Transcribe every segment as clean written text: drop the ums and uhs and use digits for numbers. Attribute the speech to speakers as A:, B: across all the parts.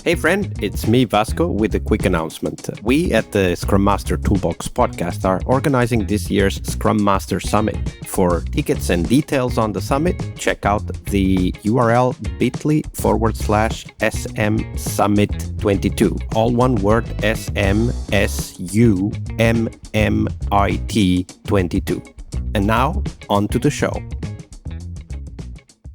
A: Hey friend, it's me Vasco with a quick announcement. We at the Scrum Master Toolbox podcast are organizing this year's Scrum Master Summit. For tickets and details on the summit, check out the URL bit.ly/SM Summit 22. All one word, SMSUMMIT 22. And now, on to the show.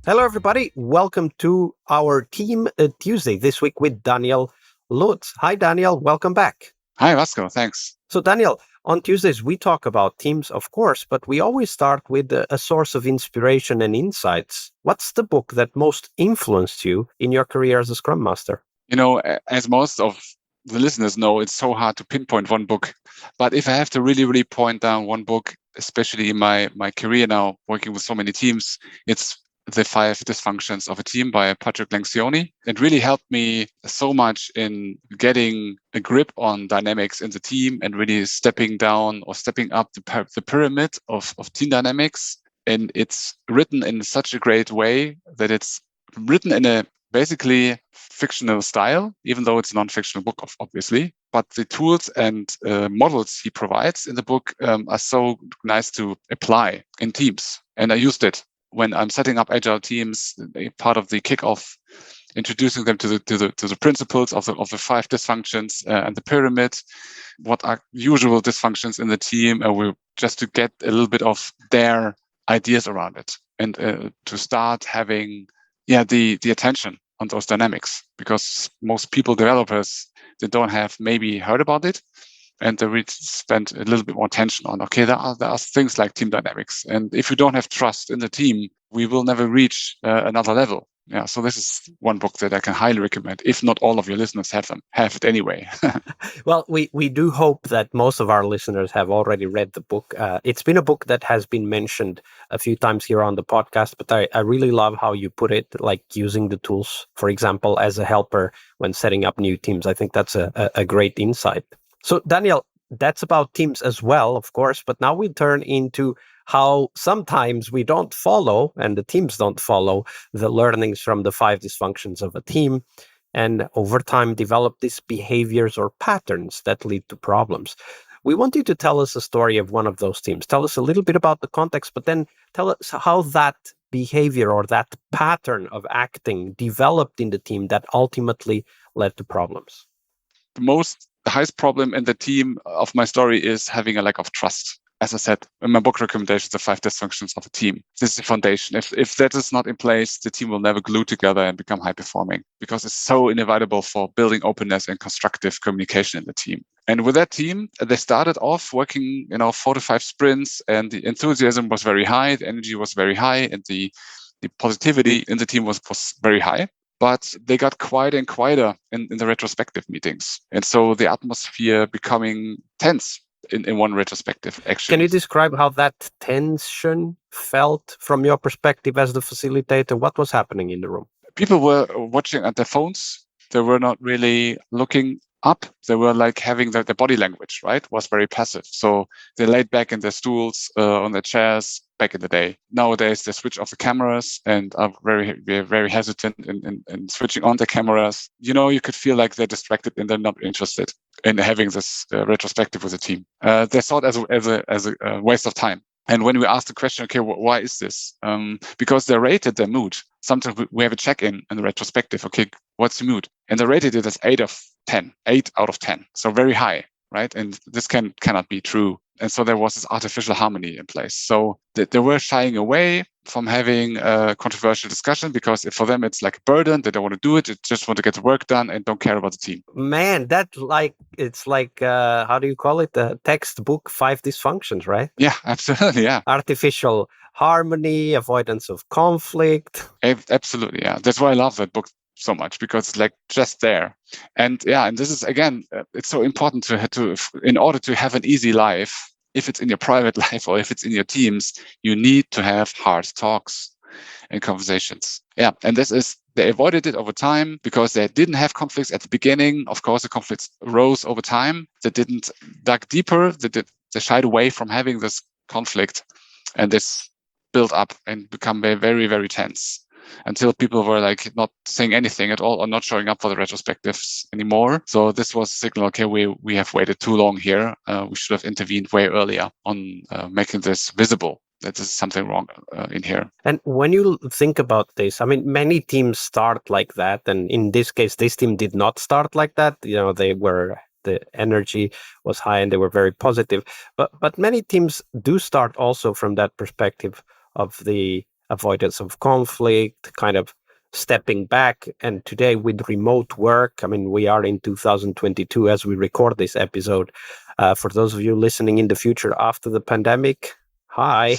A: Hello, everybody. Welcome to our Team Tuesday this week with Daniel Lutz. Hi, Daniel. Welcome back.
B: Hi, Vasco. Thanks.
A: So, Daniel, on Tuesdays, we talk about teams, of course, but we always start with a source of inspiration and insights. What's the book that most influenced you in your career as a Scrum Master?
B: You know, as most of the listeners know, it's so hard to pinpoint one book. But if I have to really point down one book, especially in my career now, working with so many teams, it's The 5 Dysfunctions of a Team by Patrick Lencioni. It really helped me so much in getting a grip on dynamics in the team and really stepping down or stepping up the pyramid of team dynamics. And it's written in such a great way that it's written in a basically fictional style, even though it's a non-fictional book, obviously. But the tools and models he provides in the book are so nice to apply in teams. And I used it when I'm setting up agile teams, part of the kickoff, introducing them to the principles of the 5 dysfunctions and the pyramid. What are usual dysfunctions in the team? Just to get a little bit of their ideas around it, and to start having the attention on those dynamics, because most developers, they don't have maybe heard about it. And they really spend a little bit more attention on, okay, there are things like team dynamics. And if you don't have trust in the team, we will never reach another level. Yeah, so this is one book that I can highly recommend, if not all of your listeners have it anyway.
A: Well, we do hope that most of our listeners have already read the book. It's been a book that has been mentioned a few times here on the podcast, but I really love how you put it, like using the tools, for example, as a helper when setting up new teams. I think that's a great insight. So, Daniel, that's about teams as well, of course, but now we turn into how sometimes we don't follow, and the teams don't follow, the learnings from the 5 dysfunctions of a team, and over time develop these behaviors or patterns that lead to problems. We want you to tell us a story of one of those teams. Tell us a little bit about the context, but then tell us how that behavior or that pattern of acting developed in the team that ultimately led to problems.
B: The highest problem in the team of my story is having a lack of trust. As I said, in my book recommendations, the 5 dysfunctions of a team. This is the foundation. If that is not in place, the team will never glue together and become high performing, because it's so inevitable for building openness and constructive communication in the team. And with that team, they started off working, 4 to 5 sprints, and the enthusiasm was very high, the energy was very high, and the positivity in the team was very high. But they got quieter and quieter in the retrospective meetings. And so the atmosphere becoming tense in one retrospective, actually.
A: Can you describe how that tension felt from your perspective as the facilitator? What was happening in the room?
B: People were watching at their phones. They were not really looking up. They were like having their body language, right, was very passive. So they laid back in their stools, on their chairs back in the day. Nowadays, they switch off the cameras and are very, very hesitant in switching on the cameras. You could feel like they're distracted and they're not interested in having this retrospective with the team. They saw it as a waste of time. And when we asked the question, okay, why is this? Because they rated their mood. Sometimes we have a check-in in the retrospective. Okay, what's the mood? And they rated it as 8 out of 10. So very high, right? And this cannot be true. And so there was this artificial harmony in place. So they were shying away from having a controversial discussion, because for them it's like a burden. They don't want to do it. They just want to get the work done and don't care about the team.
A: Man, it's like how do you call it? The textbook 5 dysfunctions, right?
B: Yeah, absolutely. Yeah.
A: Artificial harmony, avoidance of conflict.
B: Absolutely. Yeah. That's why I love that book so much, because it's like just there. And this is, again, it's so important to in order to have an easy life, if it's in your private life or if it's in your teams, you need to have hard talks and conversations. Yeah. And they avoided it over time because they didn't have conflicts at the beginning. Of course, the conflicts rose over time. They didn't dig deeper. They shied away from having this conflict, and this built up and become very, very, very tense. until people were like not saying anything at all or not showing up for the retrospectives anymore. So this was a signal, okay, we have waited too long here. We should have intervened way earlier on making this visible. That there's something wrong in here.
A: And when you think about this, I mean, many teams start like that. And in this case, this team did not start like that. The energy was high and they were very positive. But many teams do start also from that perspective of the avoidance of conflict, kind of stepping back. And today with remote work, I mean, we are in 2022 as we record this episode. For those of you listening in the future after the pandemic, hi.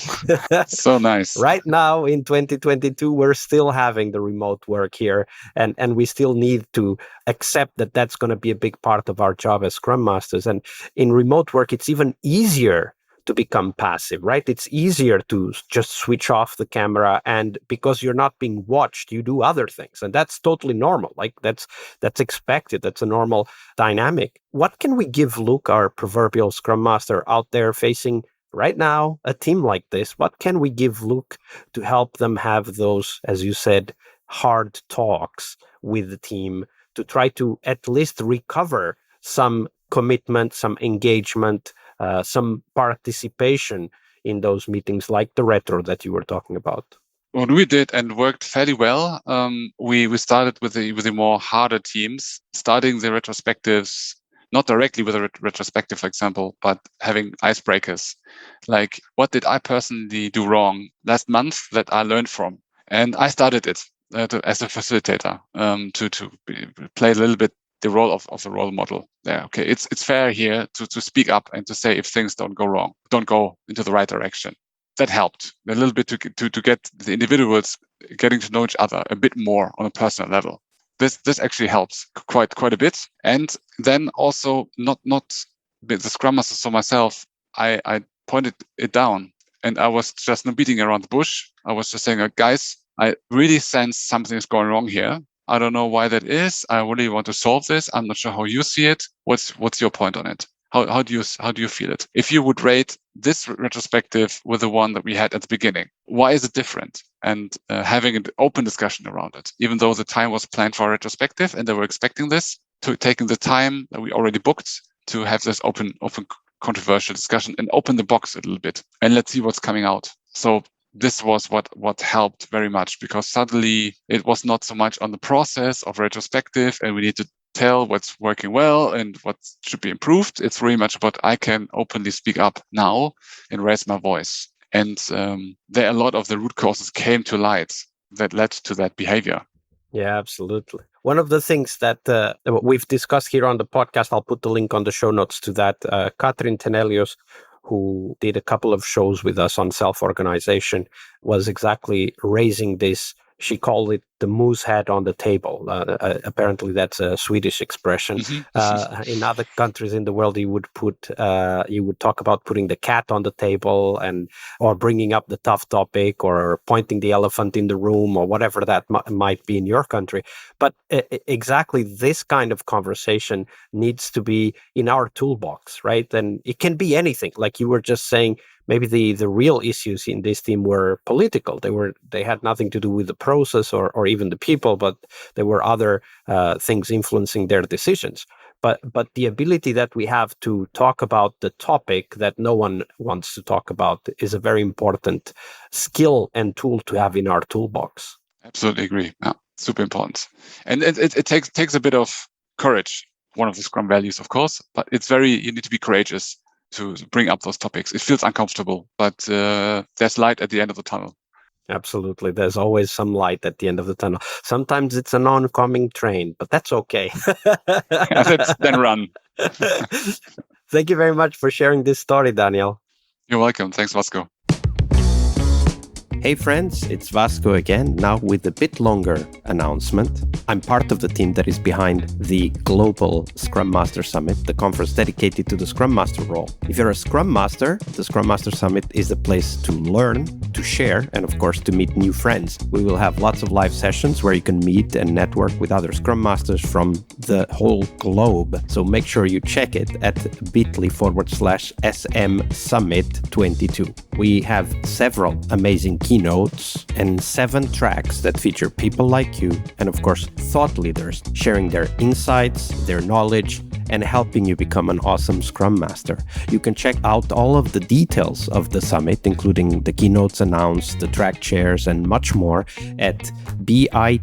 B: So nice.
A: Right now in 2022, we're still having the remote work here, and we still need to accept that that's going to be a big part of our job as Scrum Masters. And in remote work, it's even easier to become passive, right? It's easier to just switch off the camera, and because you're not being watched, you do other things, and that's totally normal. Like that's expected. That's a normal dynamic. What can we give Luke, our proverbial Scrum Master out there facing right now a team like this? What can we give Luke to help them have those, as you said, hard talks with the team to try to at least recover some commitment, some engagement, some participation in those meetings like the retro that you were talking about?
B: What we did and worked fairly well, we started with the more harder teams, starting the retrospectives not directly with a retrospective, for example, but having icebreakers. Like, what did I personally do wrong last month that I learned from? And I started it as a facilitator to play a little bit the role of the role model there. Okay, it's fair here to speak up and to say if things don't go wrong, don't go into the right direction. That helped a little bit to get the individuals getting to know each other a bit more on a personal level. This actually helps quite a bit. And then also not the Scrum Master, so myself, I pointed it down, and I was just not beating around the bush. I was just saying, guys, I really sense something is going wrong here. I don't know why that is. I really want to solve this. I'm not sure how you see it. What's your point on it? How do you feel it? If you would rate this retrospective with the one that we had at the beginning, why is it different? And having an open discussion around it, even though the time was planned for a retrospective and they were expecting this, to taking the time that we already booked to have this open controversial discussion and open the box a little bit and let's see what's coming out. So this was what helped very much, because suddenly it was not so much on the process of retrospective and we need to tell what's working well and what should be improved. It's very much about I can openly speak up now and raise my voice. And there a lot of the root causes came to light that led to that behavior.
A: Yeah, absolutely. One of the things that we've discussed here on the podcast, I'll put the link on the show notes to that, Karin Tenelius, who did a couple of shows with us on self-organization, was exactly raising this. She called it the moose head on the table. Apparently, that's a Swedish expression. In other countries in the world, you would talk about putting the cat on the table or bringing up the tough topic or pointing the elephant in the room or whatever that might be in your country. But exactly this kind of conversation needs to be in our toolbox, right? And it can be anything. Like you were just saying, maybe the real issues in this team were political. They had nothing to do with the process or even the people, but there were other things influencing their decisions. But the ability that we have to talk about the topic that no one wants to talk about is a very important skill and tool to have in our toolbox.
B: Absolutely agree. Yeah, super important. And it takes a bit of courage. One of the Scrum values, of course, but you need to be courageous to bring up those topics. It feels uncomfortable, but there's light at the end of the tunnel.
A: Absolutely. There's always some light at the end of the tunnel. Sometimes it's an oncoming train, but that's okay.
B: Then run.
A: Thank you very much for sharing this story, Daniel.
B: You're welcome. Thanks, Vasco.
A: Hey friends, it's Vasco again, now with a bit longer announcement. I'm part of the team that is behind the Global Scrum Master Summit, the conference dedicated to the Scrum Master role. If you're a Scrum Master, the Scrum Master Summit is the place to learn, to share, and of course to meet new friends. We will have lots of live sessions where you can meet and network with other Scrum Masters from the whole globe. So make sure you check it at bit.ly/SM Summit 22. We have several amazing keynotes and 7 tracks that feature people like you and, of course, thought leaders sharing their insights, their knowledge, and helping you become an awesome Scrum Master. You can check out all of the details of the summit, including the keynotes announced, the track chairs, and much more at bit.ly/SM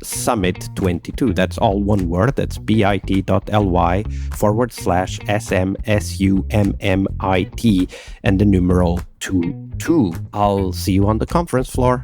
A: Summit 22. That's all one word. That's bit.ly/SM SUMMIT and the numeral 22. I'll see you on the conference floor.